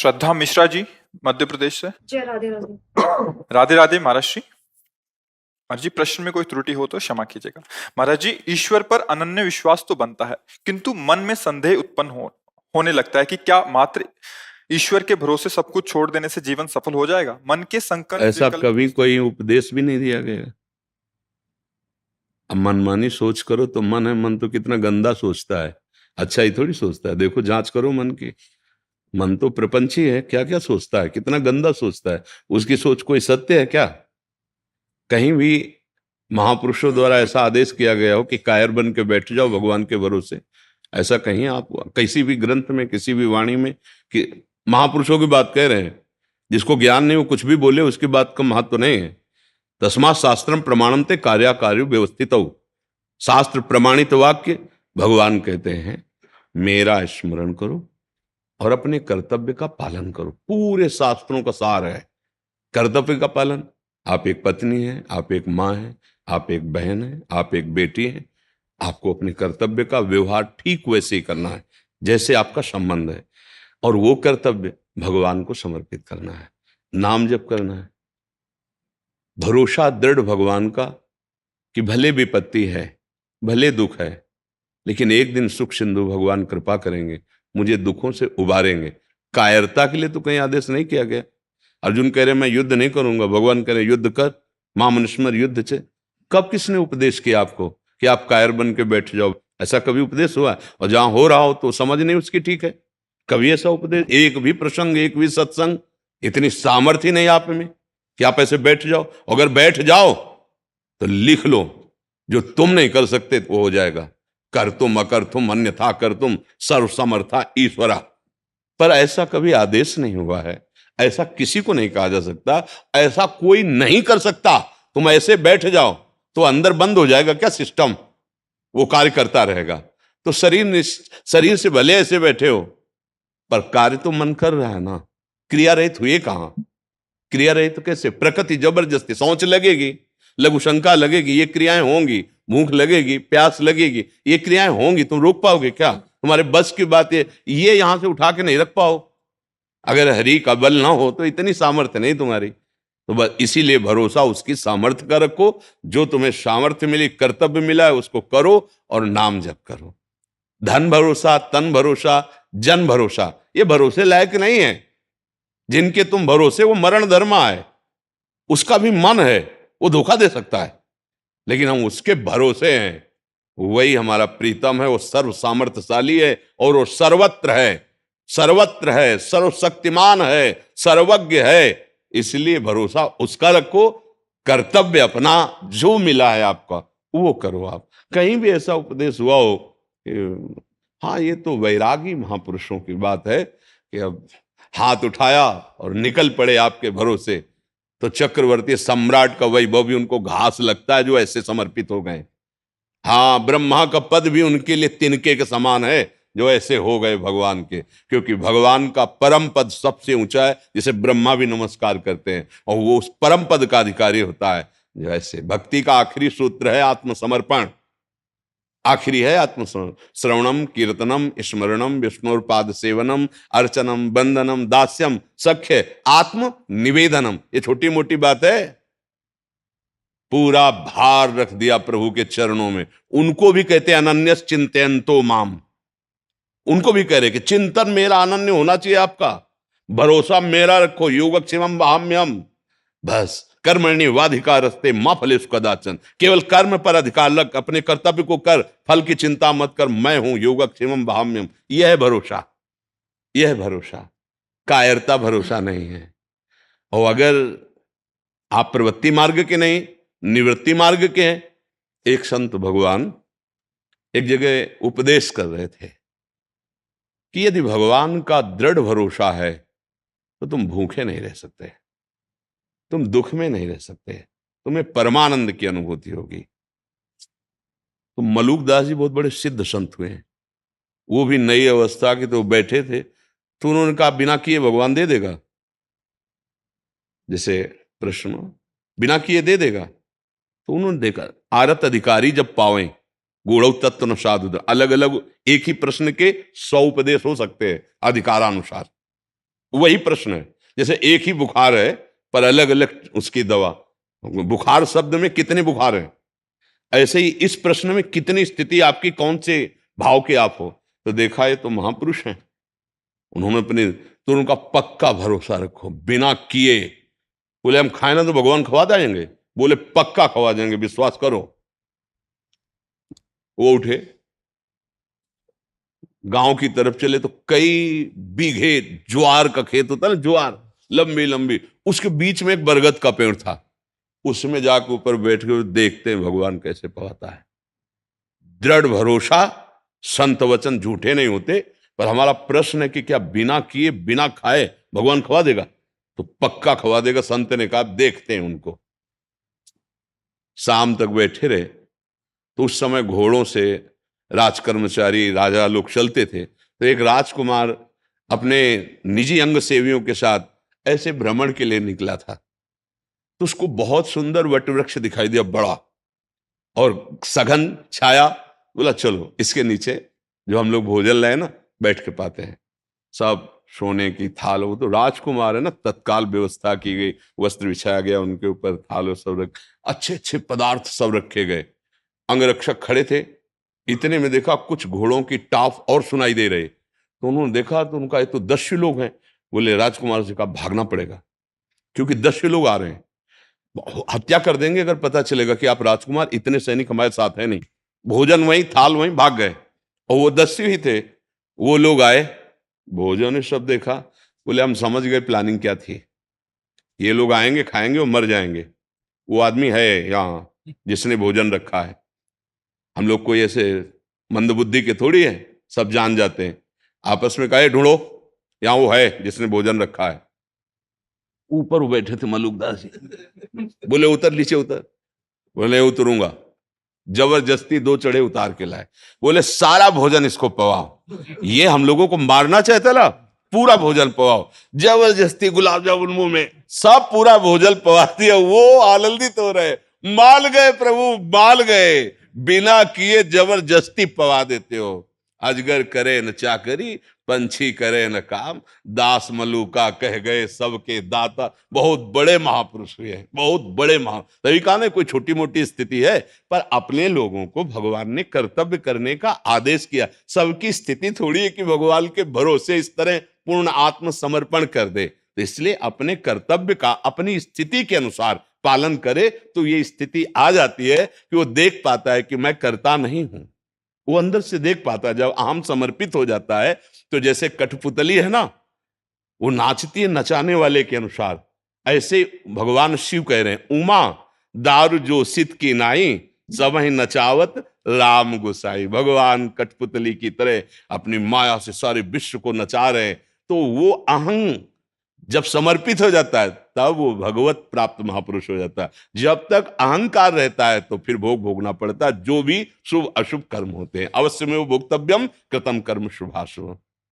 श्रद्धा मिश्रा जी, मध्य प्रदेश से। जय राधे राधे। राधे राधे महाराज जी। महाराज जी, प्रश्न में कोई त्रुटि हो तो क्षमा कीजिएगा। महाराज जी, ईश्वर पर अनन्य विश्वास तो बनता है, किंतु मन में संदेह उत्पन्न होने लगता है कि क्या मात्र ईश्वर के भरोसे सब कुछ छोड़ देने से जीवन सफल हो जाएगा? मन के संकल्प ऐसा कभी कोई उपदेश भी नहीं दिया गया। अब मनमानी सोच करो तो मन है, मन तो कितना गंदा सोचता है, अच्छा ही थोड़ी सोचता है। देखो, जांच करो मन की। मन तो प्रपंची है, क्या क्या सोचता है, कितना गंदा सोचता है। उसकी सोच कोई सत्य है क्या? कहीं भी महापुरुषों द्वारा ऐसा आदेश किया गया हो कि कायर बन के बैठ जाओ भगवान के भरोसे? ऐसा कहीं आप किसी भी ग्रंथ में, किसी भी वाणी में कि महापुरुषों की बात कह रहे हैं? जिसको ज्ञान नहीं वो कुछ भी बोले, उसकी बात का महत्व नहीं है। तस्मात् शास्त्रम प्रमाणन्ते कार्याकार्यो व्यवस्थितौ। शास्त्र प्रमाणित वाक्य भगवान कहते हैं, मेरा स्मरण करो और अपने कर्तव्य का पालन करो। पूरे शास्त्रों का सार है कर्तव्य का पालन। आप एक पत्नी हैं, आप एक माँ हैं, आप एक बहन हैं, आप एक बेटी हैं। आपको अपने कर्तव्य का व्यवहार ठीक वैसे ही करना है जैसे आपका संबंध है, और वो कर्तव्य भगवान को समर्पित करना है। नाम जप करना है, भरोसा दृढ़ भगवान का कि भले विपत्ति है, भले दुख है, लेकिन एक दिन सुख सिंधु भगवान कृपा करेंगे, मुझे दुखों से उबारेंगे। कायरता के लिए तो कहीं आदेश नहीं किया गया। अर्जुन कह रहे मैं युद्ध नहीं करूंगा, भगवान कह रहे युद्ध कर, मां मनुष्मर युद्ध से। कब किसने उपदेश किया आपको कि आप कायर बन के बैठ जाओ? ऐसा कभी उपदेश हुआ? और जहां हो रहा हो तो समझ नहीं उसकी ठीक है। कभी ऐसा उपदेश, एक भी प्रसंग, एक भी सत्संग, इतनी सामर्थ्य नहीं आप में कि आप ऐसे बैठ जाओ। अगर बैठ जाओ तो लिख लो, जो तुम नहीं कर सकते वो हो जाएगा। कर तुम अकर तुम अन्यथा कर तुम सर्व समर्था ईश्वरा। पर ऐसा कभी आदेश नहीं हुआ है, ऐसा किसी को नहीं कहा जा सकता, ऐसा कोई नहीं कर सकता। तुम ऐसे बैठ जाओ तो अंदर बंद हो जाएगा क्या सिस्टम? वो कार्य करता रहेगा। तो शरीर से भले ऐसे बैठे हो, पर कार्य तो मन कर रहा है ना। क्रिया रहित हुए कहां? क्रिया रहित तो कैसे? प्रकृति जबरदस्ती, सोच लगेगी, लघु शंका लगेगी, ये क्रियाएं होंगी, भूख लगेगी, प्यास लगेगी, ये क्रियाएं होंगी। तुम रोक पाओगे क्या? तुम्हारे बस की बात है, ये यहां से उठा के नहीं रख पाओ। अगर हरि का बल ना हो तो इतनी सामर्थ्य नहीं तुम्हारी। तो बस इसीलिए भरोसा उसकी सामर्थ्य का रखो। जो तुम्हें सामर्थ्य मिली, कर्तव्य मिला है, उसको करो और नाम जप करो। धन भरोसा, तन भरोसा, जन भरोसा, ये भरोसे लायक नहीं है। जिनके तुम भरोसे वो मरण धर्मा है, उसका भी मन है, वो धोखा दे सकता है, लेकिन हम उसके भरोसे हैं। वही हमारा प्रीतम है, वो सर्व सामर्थ्यशाली है और वो सर्वत्र है, सर्वत्र है, सर्वशक्तिमान है, सर्वज्ञ है। इसलिए भरोसा उसका रखो। कर्तव्य अपना जो मिला है आपका वो करो। आप कहीं भी ऐसा उपदेश हुआ हो कि हाँ ये तो वैरागी महापुरुषों की बात है कि अब हाथ उठाया और निकल पड़े आपके भरोसे, तो चक्रवर्ती सम्राट का वैभव भी उनको घास लगता है जो ऐसे समर्पित हो गए। हाँ, ब्रह्मा का पद भी उनके लिए तिनके के समान है जो ऐसे हो गए भगवान के, क्योंकि भगवान का परम पद सबसे ऊंचा है, जिसे ब्रह्मा भी नमस्कार करते हैं, और वो उस परम पद का अधिकारी होता है। जो ऐसे भक्ति का आखिरी सूत्र है आत्मसमर्पण। आखिरी है आत्मसमर्पण। श्रवणम कीर्तनम स्मरणम विष्णुपाद सेवनम अर्चनम बंदनम दास्यम सख्य आत्म निवेदनम। ये छोटी मोटी बात है, पूरा भार रख दिया प्रभु के चरणों में। उनको भी कहते हैं अनन्यस चिंतयन्तो माम। उनको भी कह रहे कि चिंतन मेरा अनन्य होना चाहिए, आपका भरोसा मेरा रखो। योगक्षेमम वहाम्यहम्। बस कर्मण्येवाधिकारस्ते मा फलेषु कदाचन। केवल कर्म पर अधिकार लग, अपने कर्तव्य को कर, फल की चिंता मत कर। मैं हूं योगक्षेमम वहाम्यहम्। यह है भरोसा, यह है भरोसा। कायरता भरोसा नहीं है। और अगर आप प्रवृत्ति मार्ग के नहीं, निवृत्ति मार्ग के हैं। एक संत भगवान एक जगह उपदेश कर रहे थे कि यदि भगवान का दृढ़ भरोसा है तो तुम भूखे नहीं रह सकते, तुम दुख में नहीं रह सकते, तुम्हें परमानंद की अनुभूति होगी। तो मलूक दास जी बहुत बड़े सिद्ध संत हुए हैं। वो भी नई अवस्था के, तो बैठे थे, तो उन्होंने कहा बिना किए भगवान दे देगा। जैसे प्रश्न बिना किए दे देगा, तो उन्होंने देखा आरत अधिकारी जब पावें गूढ़ तत्व न साधु। अलग अलग एक ही प्रश्न के 100 उपदेश हो सकते हैं अधिकारानुसार। वही प्रश्न है। जैसे एक ही बुखार है पर अलग अलग उसकी दवा, बुखार शब्द में कितने बुखार हैं, ऐसे ही इस प्रश्न में कितनी स्थिति आपकी, कौन से भाव के आप हो। तो देखा ये तो महापुरुष हैं, उन्होंने अपने, तो उनका पक्का भरोसा रखो बिना किए। बोले हम खाए ना तो भगवान खवा देंगे, बोले पक्का खवा देंगे, विश्वास करो। वो उठे, गांव की तरफ चले तो कई बीघे ज्वार का खेत होता है ना, ज्वार लंबी लंबी, उसके बीच में एक बरगद का पेड़ था, उसमें जाकर ऊपर बैठ के देखते हैं भगवान कैसे पवाता है। दृढ़ भरोसा, संत वचन झूठे नहीं होते। पर हमारा प्रश्न है कि क्या बिना किए बिना खाए भगवान खवा देगा? तो पक्का खवा देगा। संत ने कहा देखते हैं उनको। शाम तक बैठे रहे तो उस समय घोड़ों से राजकर्मचारी राजा लोग चलते थे, तो एक राजकुमार अपने निजी अंग सेवियों के साथ ऐसे भ्रमण के लिए निकला था। तो उसको बहुत सुंदर वटवृक्ष दिखाई दिया, बड़ा और सघन छाया। बोला चलो इसके नीचे जो हम लोग भोजन लाए ना बैठ के पाते हैं। सब सोने की थाल, वो तो राजकुमार है ना, तत्काल व्यवस्था की गई, वस्त्र बिछाया गया उनके ऊपर, थाल सब रख, अच्छे अच्छे पदार्थ सब रखे गए। अंगरक्षक खड़े थे, इतने में देखा कुछ घोड़ों की टाप और सुनाई दे रहे। तो उन्होंने देखा तो उनका ये तो 10 लोग हैं। बोले राजकुमार से कहा भागना पड़ेगा क्योंकि 10 लोग आ रहे हैं, हत्या कर देंगे अगर पता चलेगा कि आप राजकुमार, इतने सैनिक हमारे साथ है नहीं। भोजन वहीं, थाल वहीं, भाग गए। और वो 10 ही थे। वो लोग आए, भोजन ने सब देखा, बोले हम समझ गए प्लानिंग क्या थी, ये लोग आएंगे खाएंगे और मर जाएंगे। वो आदमी है यहाँ जिसने भोजन रखा है, हम लोग कोई ऐसे मंदबुद्धि के थोड़ी है, सब जान जाते हैं। आपस में कहे ढूंढो, यहाँ वो है जिसने भोजन रखा है। ऊपर वो बैठे थे मलुकदास जी, बोले उतर नीचे उतर। बोले उतरूंगा। जबरदस्ती 2 चढ़े उतार के लाए। बोले सारा भोजन इसको पवाओ, ये हम लोगों को मारना चाहता ना, पूरा भोजन पवाओ। जबरदस्ती गुलाब जामुन मुंह में, सब पूरा भोजन पवा दिया। वो आनंदित हो रहे, मान गए प्रभु, मान गए, बिना किए जबरदस्ती पवा देते हो। अजगर करे न चाकरी, पंछी करे न काम, दास मलूका कह गए सबके दाता। बहुत बड़े महापुरुष हुए हैं, बहुत बड़े तभी कहा ना कोई छोटी मोटी स्थिति है, पर अपने लोगों को भगवान ने कर्तव्य करने का आदेश किया। सबकी स्थिति थोड़ी है कि भगवान के भरोसे इस तरह पूर्ण आत्मसमर्पण कर दे। तो इसलिए अपने कर्तव्य का अपनी स्थिति के अनुसार पालन करे तो ये स्थिति आ जाती है कि वो देख पाता है कि मैं करता नहीं हूं। वो अंदर से देख पाता है। जब अहम समर्पित हो जाता है तो जैसे कठपुतली है ना, वो नाचती है नचाने वाले के अनुसार, ऐसे भगवान शिव कह रहे हैं उमा दारू जो सित की नाई, सब ही नचावत राम गोसाई। भगवान कठपुतली की तरह अपनी माया से सारे विश्व को नचा रहे हैं। तो वो अहं जब समर्पित हो जाता है तब वो भगवत प्राप्त महापुरुष हो जाता है। जब तक अहंकार रहता है तो फिर भोग भोगना पड़ता है, जो भी शुभ अशुभ कर्म होते हैं। अवश्य में वो भोक्तव्यम कृतम कर्म शुभाशुभ।